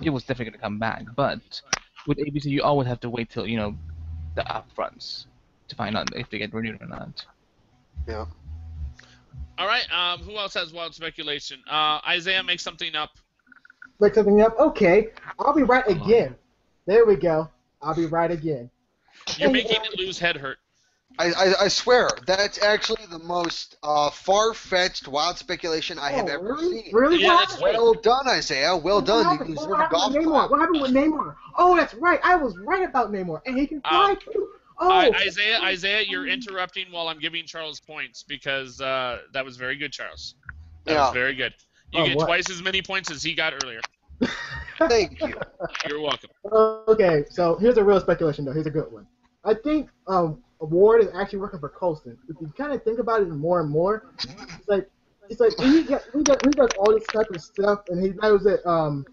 it was definitely gonna come back. But with ABC, you always have to wait till the upfronts to find out if they get renewed or not. Yeah. All right. Who else has wild speculation? Isaiah, make something up. Make something up. Okay, I'll be right again. There we go. I'll be right again. You're making it lose head hurt. I swear, that's actually the most far-fetched wild speculation I have ever really? seen. Really? Yeah, What that's happened? Well done, Isaiah. Well done. You happened? deserve What a happened golf with Namor? clap. What happened with Namor? Oh, that's right. I was right about Namor, and he can fly too. Oh, Isaiah, you're interrupting while I'm giving Charles points because that was very good, Charles. That Yeah. was very good. You Oh, get what? twice as many points as he got earlier. Thank you. You're welcome. Okay, so here's a real speculation, though. Here's a good one. I think Ward is actually working for Coulson. If you kind of think about it more and more, it's like he does all this type of stuff, and he knows that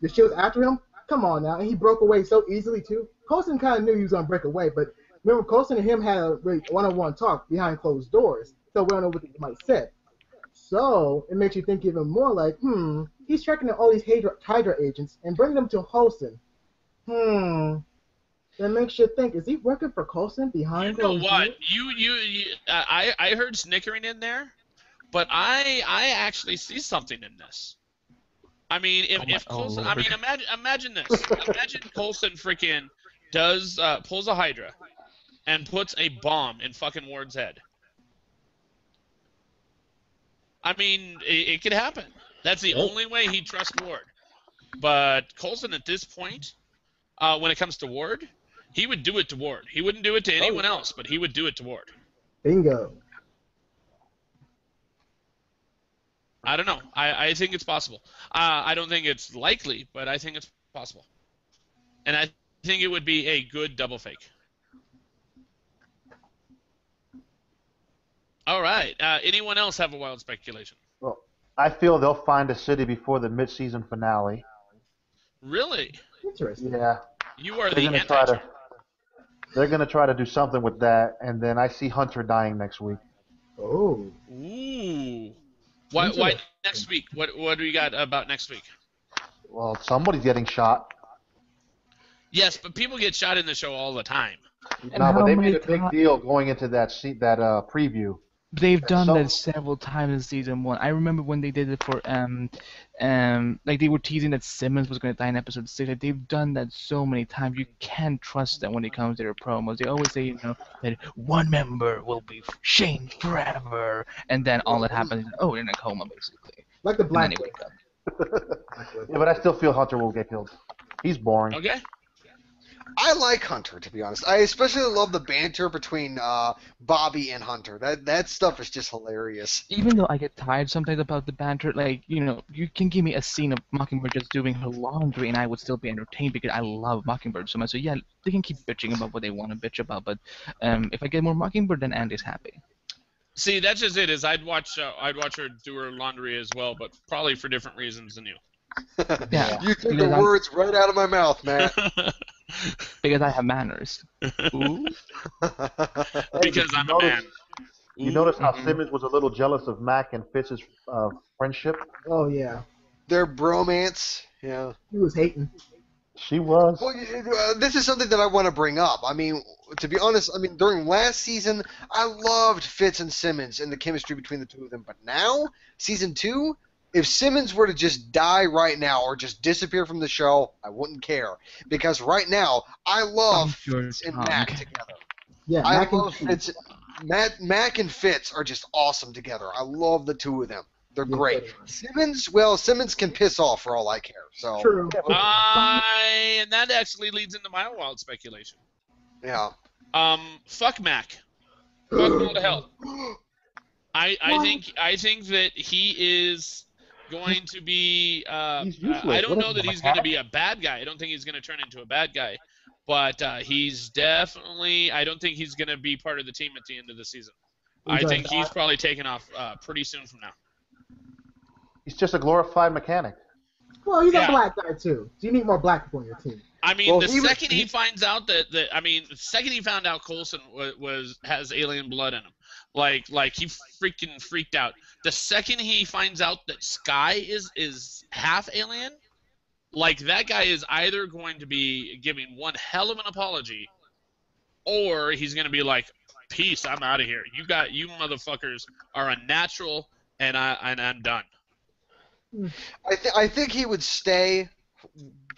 the Shield's after him. Come on now, and he broke away so easily too. Coulson kind of knew he was gonna break away, but remember, Coulson and him had a really one-on-one talk behind closed doors, so we don't know what they might say. So it makes you think even more like, he's tracking all these Hydra agents and bringing them to Coulson. That makes you think, is he working for Coulson behind You know closed what? doors? I heard snickering in there, but I actually see something in this. I mean, if Coulson, I mean, imagine this. Imagine Coulson freaking pulls a Hydra and puts a bomb in fucking Ward's head. I mean, it could happen. That's the only way he'd trust Ward. But Coulson, at this point, when it comes to Ward, he would do it to Ward. He wouldn't do it to anyone else, but he would do it to Ward. Bingo. I don't know. I think it's possible. I don't think it's likely, but I think it's possible. And I think it would be a good double fake. All right. Anyone else have a wild speculation? Well, I feel they'll find a city before the mid-season finale. Really? Interesting. Yeah. You are They're the gonna try anti-John. to. They're gonna try to do something with that, and then I see Hunter dying next week. Oh. Ooh. Why Interesting. next week? What do we got about next week? Well, somebody's getting shot. Yes, but people get shot in the show all the time. And No, but how they many made a big deal going into that preview. They've That done that some several times in season 1. I remember when they did it for like they were teasing that Simmons was going to die in episode 6. Like, they've done that so many times. You can't trust them when it comes to their promos. They always say, that one member will be shamed forever, and then all that happens is, oh, they're in a coma basically, Like the and then Black they Widow. wake up. Yeah, but I still feel Hunter will get killed. He's boring. Okay. I like Hunter, to be honest. I especially love the banter between Bobby and Hunter. That stuff is just hilarious. Even though I get tired sometimes about the banter, like, you can give me a scene of Mockingbird just doing her laundry and I would still be entertained because I love Mockingbird so much. So yeah, they can keep bitching about what they want to bitch about, but if I get more Mockingbird, then Andy's happy. See, that's just it. Is I'd watch her do her laundry as well, but probably for different reasons than you. Yeah, You took the because words right out of my mouth, Matt. because I have manners. Ooh. Because I'm a man. You Ooh. notice how Simmons was a little jealous of Mac and Fitz's friendship? Oh yeah. Their bromance, yeah. He was hating. She was. Well, this is something that I want to bring up. I mean, to be honest, during last season, I loved Fitz and Simmons and the chemistry between the two of them. But now, season 2, if Simmons were to just die right now or just disappear from the show, I wouldn't care. Because right now, I love Fitz and Mac together. Yeah, I Mac and love Fitz. Mac and Fitz are just awesome together. I love the two of them. They're Yeah, great. Simmons can piss off for all I care. So True. And that actually leads into my wild speculation. yeah. Fuck Mac. Fuck him all to hell. I think that he is going to be. He's useless. I don't know that he's going to be a bad guy. I don't think he's going to turn into a bad guy, but he's definitely. I don't think he's going to be part of the team at the end of the season. I think he's probably taken off pretty soon from now. He's just a glorified mechanic. Well, he's a black guy too. So you need more black people on your team. I mean, the second he finds out the second he found out Coulson has alien blood in him, like he freaking freaked out. The second he finds out that Sky is half alien, like that guy is either going to be giving one hell of an apology, or he's going to be like, "Peace, I'm out of here. You motherfuckers are unnatural, and I'm done." I think he would stay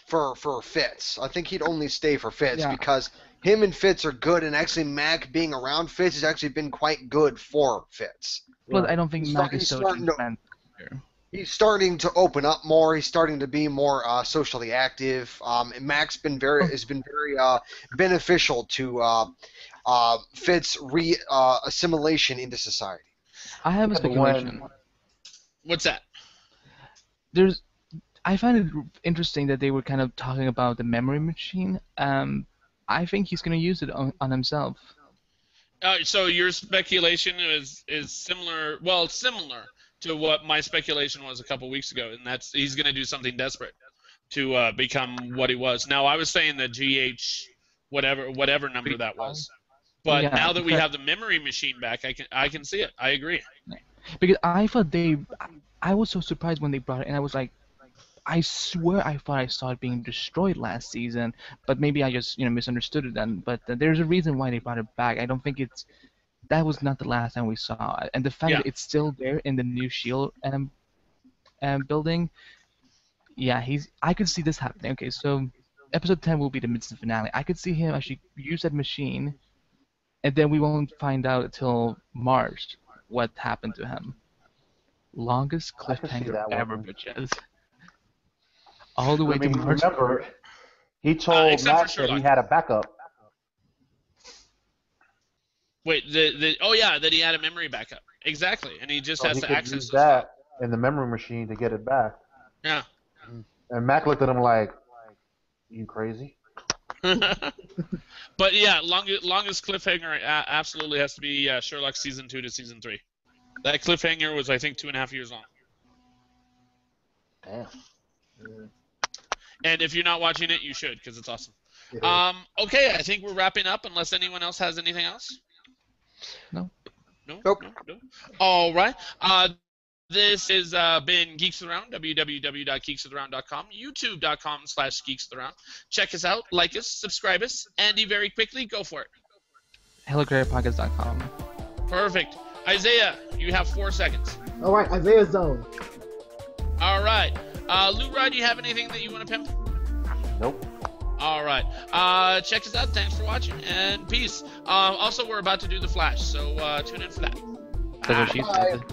for Fitz. I think he'd only stay for Fitz because him and Fitz are good, and actually Mac being around Fitz has actually been quite good for Fitz. Well, I don't think Mac is so man. He's starting to open up more. He's starting to be more socially active. And Mac's has been very beneficial to Fitz assimilation into society. I have a speculation. What's that? I find it interesting that they were kind of talking about the memory machine. I think he's going to use it on himself. So your speculation is similar to what my speculation was a couple weeks ago, and that's he's going to do something desperate to become what he was. Now, I was saying the GH whatever number that was, but now that we have the memory machine back, I can see it. I agree. Because I was so surprised when they brought it, and I was like, I swear I thought I saw it being destroyed last season, but maybe I just misunderstood it then. But there's a reason why they brought it back. I don't think that was not the last time we saw it, and the fact that it's still there in the new Shield building. Yeah, I could see this happening. Okay, so episode 10 will be the mid-season finale. I could see him actually use that machine, and then we won't find out until March what happened to him. Longest cliffhanger ever, bitches. All the way to March. Remember, he told Mac that he had a backup. Wait, that he had a memory backup. Exactly, and he just has to access use that in the memory machine to get it back. Yeah. And Mac looked at him like, "You crazy?" But yeah, longest cliffhanger absolutely has to be Sherlock season 2 to season 3. That cliffhanger was, I think, 2.5 years long. Damn. And if you're not watching it, you should, because it's awesome. Okay, I think we're wrapping up unless anyone else has anything else. No. No? Nope. No? All right. This has been Geeks of the Round, www.geeksoftheround.com, youtube.com/geeksoftheround. Check us out, like us, subscribe us. Andy, very quickly, go for it. HelloGreatPockets.com. Perfect. Isaiah, you have 4 seconds. All right, Isaiah Zone. All right. Lou Rod, do you have anything that you want to pimp? Nope. All right. Check us out. Thanks for watching, and peace. Also, we're about to do The Flash, so tune in for that. That's what she said.